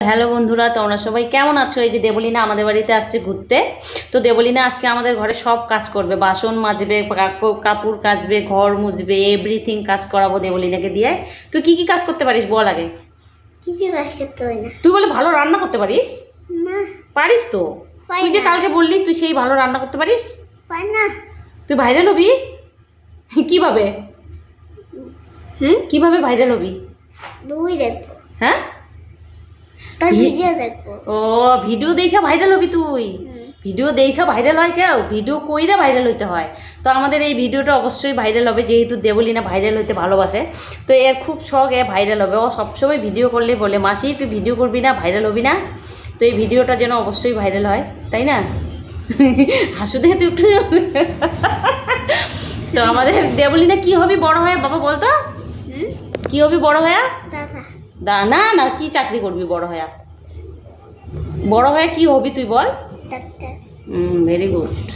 Hello বন্ধুরা, তোমরা সবাই কেমন আছো? এই যে দেবলীনা আমাদের বাড়িতে আসছে ঘুরতে। তো দেবলীনা আজকে আমাদের ঘরে সব কাজ করবে, বাসন মাজবে, কাপড় কাচবে, ঘর মুছবে, এভরিথিং কাজ করাবো দেবলীনাকে দিয়ে। তুই কি কি কাজ করতে পারিস বল আগে। কিছু কাজ করতে হয় না। তুই বলে ভালো রান্না করতে পারিস? না, পারিস তো। পারি তুই যে না। কালকে বললি তুই সেই ভালো রান্না করতে পারিস। পারি না। তুই ভাইরাল হবি কিভাবে? কিভাবে ভাইরাল হবি? বই দেখবো, হ্যাঁ, তোর ভিডিও দেখবো। ও ভিডিও দেখে ভাইরাল হবি তুই? ভিডিও দেখে ভাইরাল হয় কেউ? ভিডিও কইরা ভাইরাল হইতে হয়। তো আমাদের এই ভিডিওটা অবশ্যই ভাইরাল হবে, যেহেতু দেবলীনা ভাইরাল হইতে ভালোবাসে। তো এর খুব শখ, এ ভাইরাল হবে। ও সবসময় ভিডিও করলে বলে, মাসি তুই ভিডিও করবি না, ভাইরাল হবি না? তো এই ভিডিওটা যেন অবশ্যই ভাইরাল হয়, তাই না? হাসু দেখে তুই একটু। তো আমাদের দেবলীনা কি হবি বড় হয়ে বাবা বলতো? কি হবি বড় হয়ে? দাদা, না না, কি চাকরি করবি বড় হয়ে? বড় হয়ে কি হবি তুই বল? ডাক্তার। Very good.